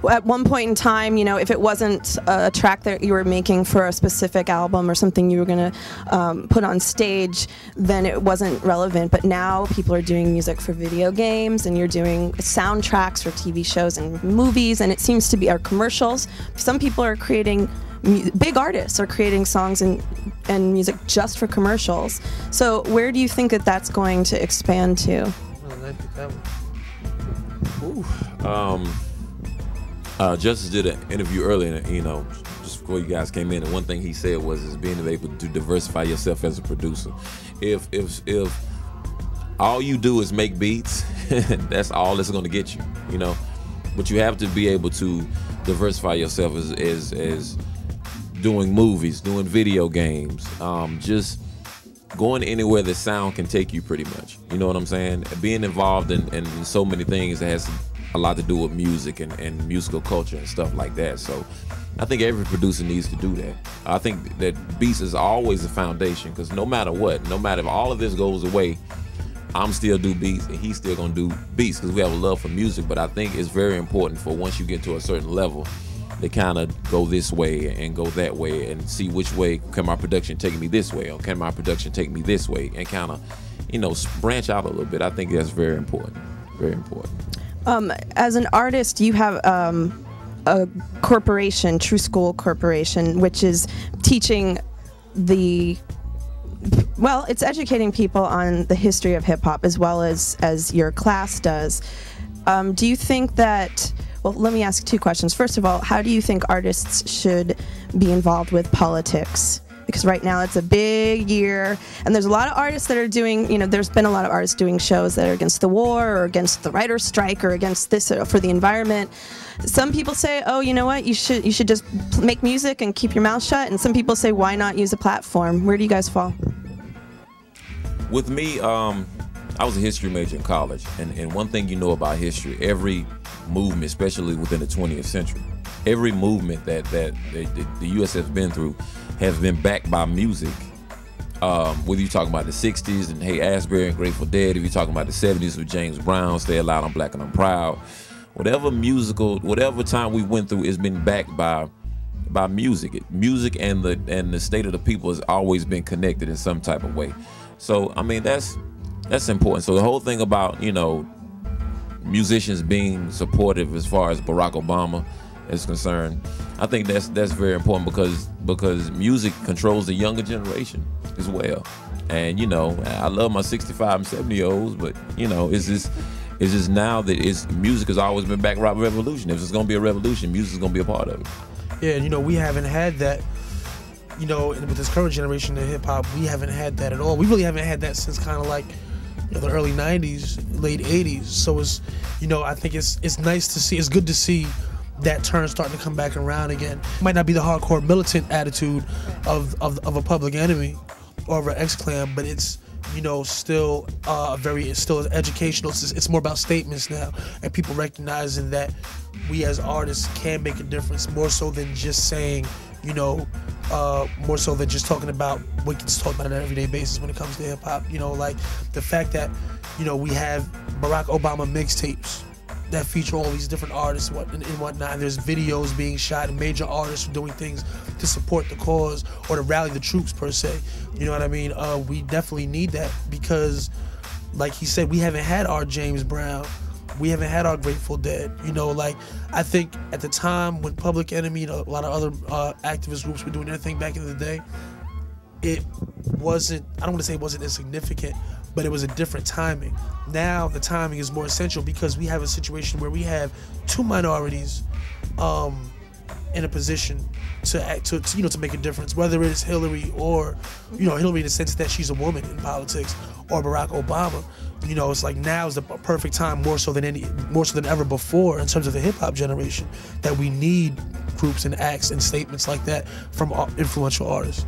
At one point in time, you know, if it wasn't a track that you were making for a specific album or something you were going to put on stage, then it wasn't relevant. But now people are doing music for video games, and you're doing soundtracks for TV shows and movies, and it seems to be our commercials. Some people are creating, big artists are creating songs and music just for commercials. So where do you think that that's going to expand to? Justice did an interview earlier, you know, just before you guys came in, and one thing he said was being able to diversify yourself as a producer. If all you do is make beats, that's all it's going to get you, you know. But you have to be able to diversify yourself as doing movies, doing video games, just going anywhere that sound can take you, pretty much. You know what I'm saying? Being involved in so many things that has a lot to do with music and musical culture and stuff like that. So I think every producer needs to do that. I think that beats is always the foundation, because no matter what, no matter if all of this goes away, I'm still do beats and he's still gonna do beats, because we have a love for music. But I think it's very important for once you get to a certain level, they kind of go this way and go that way and see which way can my production take me this way, or can my production take me this way, and kind of, you know, branch out a little bit. I think that's very important, very important. As an artist, you have a corporation, True School Corporation, which is teaching well, it's educating people on the history of hip-hop as well as your class does. Do you think that, well, let me ask two questions. First of all, how do you think artists should be involved with politics? Because right now it's a big year, and there's a lot of artists that are doing, you know, there's been a lot of artists doing shows that are against the war or against the writer's strike or against this or for the environment. Some people say, oh, you know what, you should just make music and keep your mouth shut, and some people say, why not use a platform? Where do you guys fall? With me, I was a history major in college, and one thing you know about history, every movement, especially within the 20th century, every movement that the U.S. has been through has been backed by music. Whether you're talking about the 60s and Hey Asbury and Grateful Dead, if you're talking about the 70s with James Brown, Stay Loud, I'm Black and I'm Proud, whatever musical, whatever time we went through, it's been backed by music. Music and the state of the people has always been connected in some type of way. So I mean, that's important. So the whole thing about, you know, musicians being supportive as far as Barack Obama is concerned, I think that's very important, because music controls the younger generation as well. And you know, I love my 65 and 70-year-olds, but you know, it's just now that music has always been back rock revolution. If it's gonna be a revolution, music is gonna be a part of it. Yeah, you know, we haven't had that. You know, with this current generation of hip hop, we haven't had that at all. We really haven't had that since kind of like, you know, the early 90s, late 80s. So it's, you know, I think it's nice to see, it's good to see that turn starting to come back around again. It might not be the hardcore militant attitude of a Public Enemy or of an X-Clan, but it's, you know, still it's still educational. It's more about statements now, and people recognizing that we as artists can make a difference, more so than just saying, you know, more so than just talking about what gets talked about on an everyday basis when it comes to hip hop. You know, like the fact that, you know, we have Barack Obama mixtapes that feature all these different artists and whatnot. And there's videos being shot and major artists doing things to support the cause or to rally the troops per se. You know what I mean? We definitely need that, because, like he said, we haven't had our James Brown. We haven't had our Grateful Dead. You know, like, I think at the time when Public Enemy and a lot of other activist groups were doing their thing back in the day, it wasn't, I don't want to say it wasn't insignificant, but it was a different timing. Now the timing is more essential, because we have a situation where we have two minorities in a position to make a difference, whether it's Hillary or, you know, Hillary in the sense that she's a woman in politics, or Barack Obama. You know, it's like now is the perfect time, more so than ever before, in terms of the hip hop generation, that we need groups and acts and statements like that from influential artists.